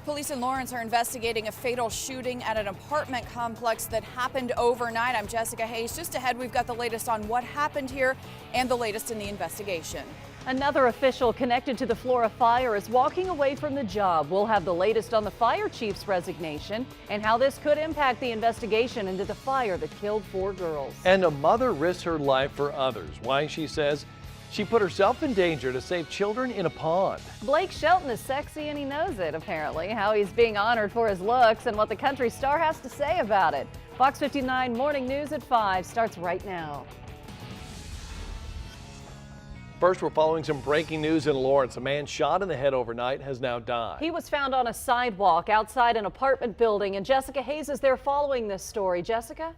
Police in Lawrence are investigating a fatal shooting at an apartment complex that happened overnight. I'm Jessica Hayes. Just ahead, we've got the latest on what happened here and the latest in the investigation. Another official connected to the Flora fire is walking away from the job. We'll have the latest on the fire chief's resignation and how this could impact the investigation into the fire that killed 4 girls. And a mother risks her life for others. Why, she says, she put herself in danger to save children in a pond. Blake Shelton is sexy and he knows it, apparently. How he's being honored for his looks and what the country star has to say about it. Fox 59 Morning News at 5 starts right now. First, we're following some breaking news in Lawrence. A man shot in the head overnight has now died. He was found on a sidewalk outside an apartment building, and Jessica Hayes is there following this story. Jessica?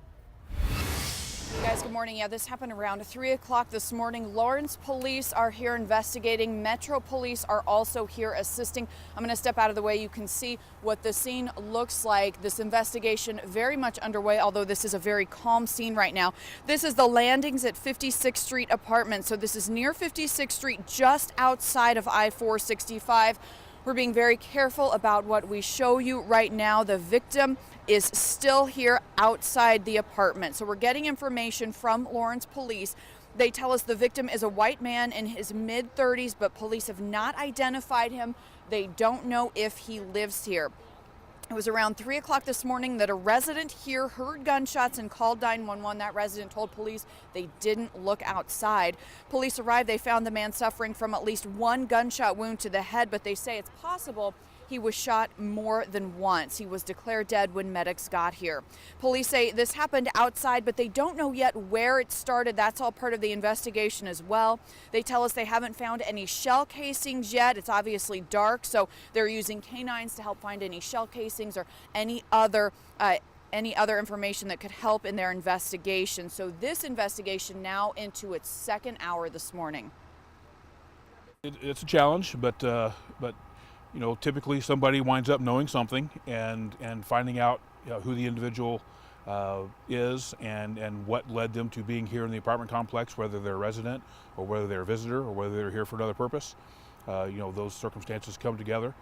Guys, good morning. Yeah, this happened around 3 o'clock this morning. Lawrence police are here investigating. Metro police are also here assisting. I'm going to step out of the way. You can see what the scene looks like. This investigation very much underway, although this is a very calm scene right now. This is the landings at 56th Street Apartments. So this is near 56th Street, just outside of I-465. We're being very careful about what we show you right now. The victim is still here outside the apartment. So we're getting information from Lawrence police. They tell us the victim is a white man in his mid-30s, but police have not identified him. They don't know if he lives here. It was around 3 o'clock this morning that a resident here heard gunshots and called 911. That resident told police they didn't look outside. Police arrived. They found the man suffering from at least 1 gunshot wound to the head, but they say it's possible he was shot more than once. He was declared dead when medics got here. Police say this happened outside, but they don't know yet where it started. That's all part of the investigation as well. They tell us they haven't found any shell casings yet. It's obviously dark, so they're using canines to help find any shell casings or any other information that could help in their investigation. So this investigation now into its 2nd hour this morning. It's a challenge, but you know, typically somebody winds up knowing something and finding out who the individual is and what led them to being here in the apartment complex, whether they're a resident or whether they're a visitor or whether they're here for another purpose. You know, those circumstances come together.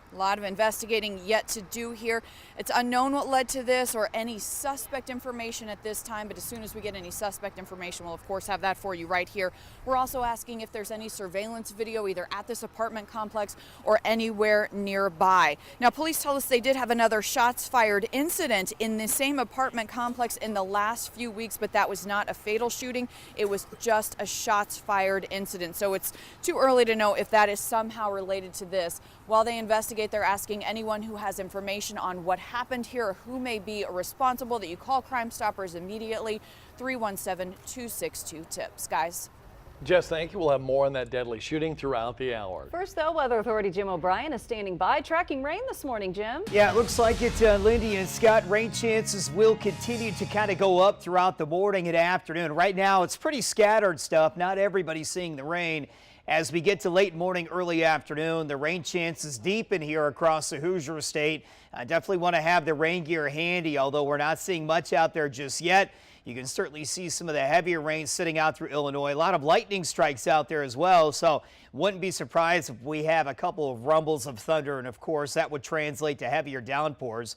A lot of investigating yet to do here. It's unknown what led to this or any suspect information at this time, but as soon as we get any suspect information, we'll of course have that for you right here. We're also asking if there's any surveillance video either at this apartment complex or anywhere nearby. Now, police tell us they did have another shots fired incident in the same apartment complex in the last few weeks, but that was not a fatal shooting. It was just a shots fired incident. So it's too early to know if that is somehow related to this. While they investigate, they're asking anyone who has information on what happened here or who may be responsible that you call Crime Stoppers immediately. 317-262-TIPS. Guys. Jess, thank you. We'll have more on that deadly shooting throughout the hour. First, though, Weather Authority Jim O'Brien is standing by, tracking rain this morning, Jim. Yeah, it looks like it, Lindy and Scott. Rain chances will continue to kind of go up throughout the morning and afternoon. Right now, it's pretty scattered stuff. Not everybody's seeing the rain. As we get to late morning, early afternoon, the rain chances deepen here across the Hoosier State. I definitely want to have the rain gear handy, although we're not seeing much out there just yet. You can certainly see some of the heavier rain sitting out through Illinois. A lot of lightning strikes out there as well, so wouldn't be surprised if we have a couple of rumbles of thunder, and of course that would translate to heavier downpours.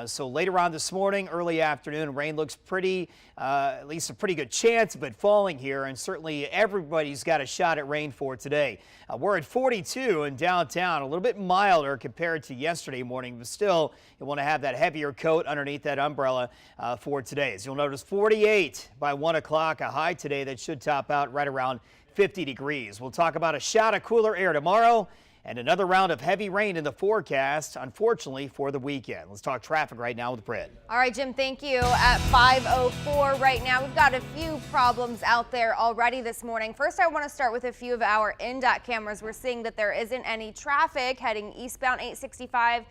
So later on this morning, early afternoon, rain looks pretty, at least a pretty good chance of it falling here, and certainly everybody's got a shot at rain for today. We're at 42 in downtown, a little bit milder compared to yesterday morning, but still you want to have that heavier coat underneath that umbrella for today. As you'll notice, 48 by 1 o'clock, a high today that should top out right around 50 degrees. We'll talk about a shot of cooler air tomorrow and another round of heavy rain in the forecast, unfortunately, for the weekend. Let's talk traffic right now with Britt. All right, Jim, thank you. At 5:04 right now, we've got a few problems out there already this morning. First, I want to start with a few of our INDOT cameras. We're seeing that there isn't any traffic heading eastbound 865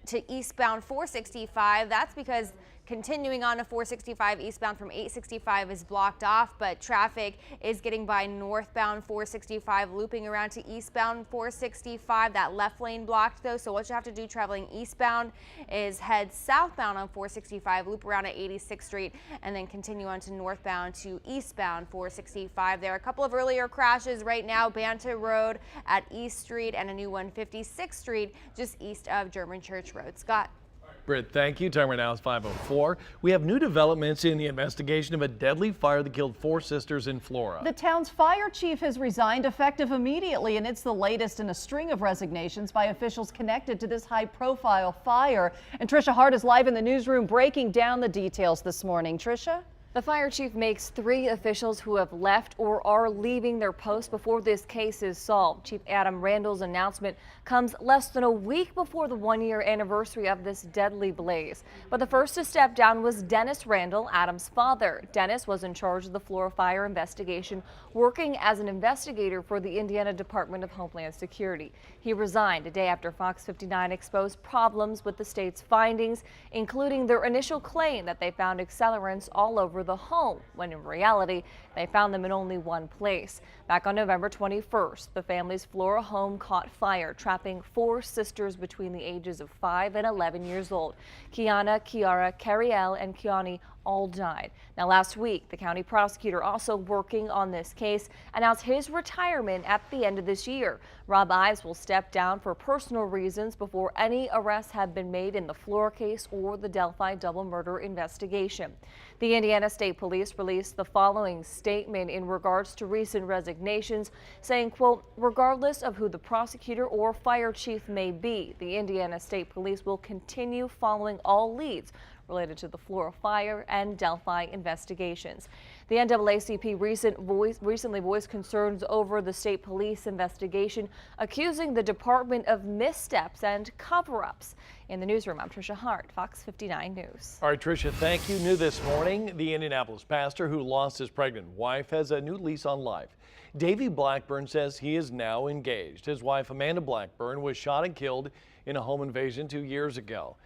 to eastbound 465. That's because Continuing on to 465 eastbound from 865 is blocked off, but traffic is getting by northbound 465, looping around to eastbound 465. That left lane blocked though, so what you have to do traveling eastbound is head southbound on 465, loop around at 86th Street, and then continue on to northbound to eastbound 465. There are a couple of earlier crashes right now, Banta Road at East Street and a new one 56th Street just east of German Church Road. Scott. Britt, thank you. Time right now is 5:04. We have new developments in the investigation of a deadly fire that killed 4 sisters in Flora. The town's fire chief has resigned effective immediately, and it's the latest in a string of resignations by officials connected to this high-profile fire. And Trisha Hart is live in the newsroom breaking down the details this morning. Trisha? The fire chief makes 3 officials who have left or are leaving their posts before this case is solved. Chief Adam Randall's announcement comes less than a week before the 1-year anniversary of this deadly blaze. But the first to step down was Dennis Randall, Adam's father. Dennis was in charge of the Flora fire investigation, working as an investigator for the Indiana Department of Homeland Security. He resigned a day after Fox 59 exposed problems with the state's findings, including their initial claim that they found accelerants all over the home, when in reality they found them in only one place. Back on November 21st, the family's Flora home caught fire, trapping 4 sisters between the ages of 5 and 11 years old. Kiana, Kiara, Cariel, and Kiani all died. Now, last week, the county prosecutor, also working on this case, announced his retirement at the end of this year. Rob Ives will step down for personal reasons before any arrests have been made in the Flora case or the Delphi double murder investigation. The Indiana State Police released the following statement in regards to recent resignations, saying, quote, regardless of who the prosecutor or fire chief may be, the Indiana State Police will continue following all leads related to the Flora fire and Delphi investigations. The NAACP recently voiced concerns over the state police investigation, accusing the department of missteps and cover-ups. In the newsroom, I'm Trisha Hart, Fox 59 News. All right, Tricia, thank you. New this morning, the Indianapolis pastor who lost his pregnant wife has a new lease on life. Davey Blackburn says he is now engaged. His wife, Amanda Blackburn, was shot and killed in a home invasion 2 years ago.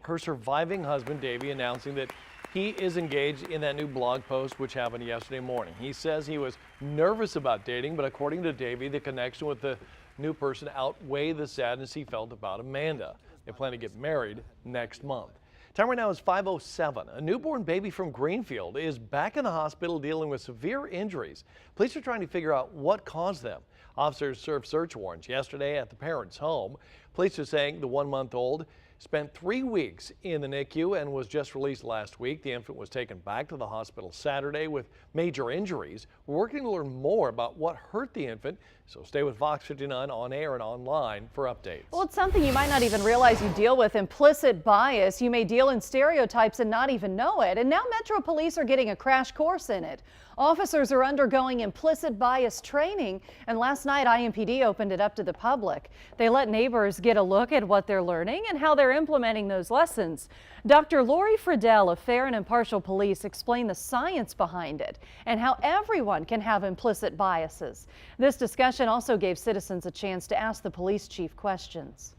Her surviving husband, Davey, announcing that he is engaged in that new blog post, which happened yesterday morning. He says he was nervous about dating, but according to Davey, the connection with the new person outweighed the sadness he felt about Amanda. They plan to get married next month. Time right now is 5:07. A newborn baby from Greenfield is back in the hospital dealing with severe injuries. Police are trying to figure out what caused them. Officers served search warrants yesterday at the parent's home. Police are saying the 1-month-old spent 3 weeks in the NICU and was just released last week. The infant was taken back to the hospital Saturday with major injuries. We're working to learn more about what hurt the infant, so stay with Fox 59 on air and online for updates. Well, it's something you might not even realize you deal with, implicit bias. You may deal in stereotypes and not even know it. And now Metro Police are getting a crash course in it. Officers are undergoing implicit bias training, and last night IMPD opened it up to the public. They let neighbors get a look at what they're learning and how they're implementing those lessons. Dr. Lori Friedel of Fair and Impartial Police explained the science behind it and how everyone can have implicit biases. This discussion also gave citizens a chance to ask the police chief questions.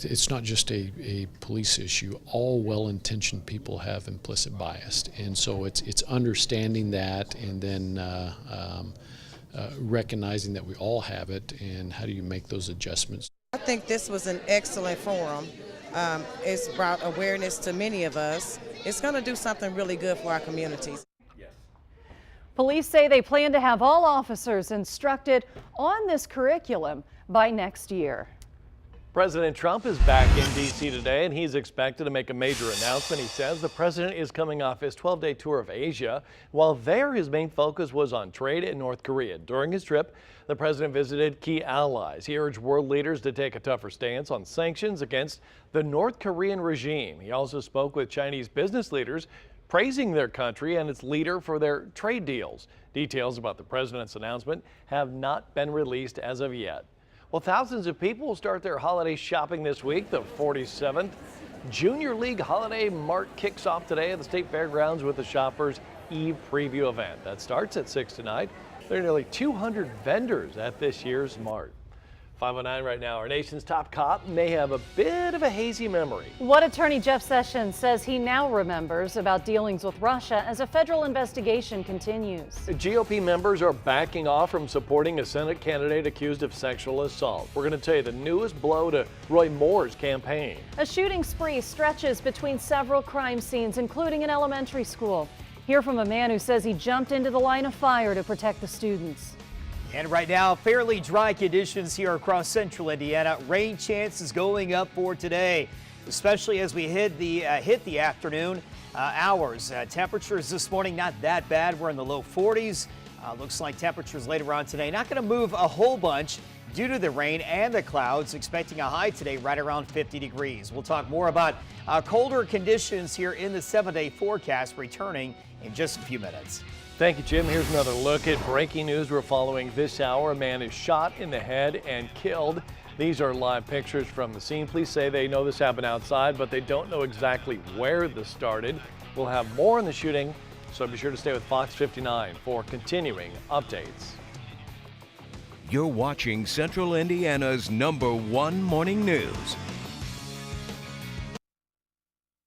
It's not just a police issue. All well-intentioned people have implicit bias, and so it's understanding that and then recognizing that we all have it, and how do you make those adjustments. I think this was an excellent forum. It's brought awareness to many of us. It's going to do something really good for our communities. Police say they plan to have all officers instructed on this curriculum by next year. President Trump is back in D.C. today, and he's expected to make a major announcement. He says the president is coming off his 12-day tour of Asia. While there, his main focus was on trade in North Korea. During his trip, the president visited key allies. He urged world leaders to take a tougher stance on sanctions against the North Korean regime. He also spoke with Chinese business leaders, praising their country and its leader for their trade deals. Details about the president's announcement have not been released as of yet. Well, thousands of people will start their holiday shopping this week. The 47th Junior League Holiday Mart kicks off today at the State Fairgrounds with the Shoppers Eve preview event. That starts at 6 tonight. There are nearly 200 vendors at this year's Mart. 5:09 right now. Our nation's top cop may have a bit of a hazy memory. What Attorney Jeff Sessions says he now remembers about dealings with Russia as a federal investigation continues. GOP members are backing off from supporting a Senate candidate accused of sexual assault. We're going to tell you the newest blow to Roy Moore's campaign. A shooting spree stretches between several crime scenes, including an elementary school. Hear from a man who says he jumped into the line of fire to protect the students. And right now, fairly dry conditions here across central Indiana. Rain chances going up for today, especially as we hit the afternoon hours. Temperatures this morning not that bad. We're in the low 40s. Looks like temperatures later on today not going to move a whole bunch due to the rain and the clouds. Expecting a high today right around 50 degrees. We'll talk more about colder conditions here in the 7-day forecast returning in just a few minutes. Thank you, Jim. Here's another look at breaking news we're following this hour. A man is shot in the head and killed. These are live pictures from the scene. Police say they know this happened outside, but they don't know exactly where this started. We'll have more on the shooting, so be sure to stay with Fox 59 for continuing updates. You're watching Central Indiana's #1 morning news.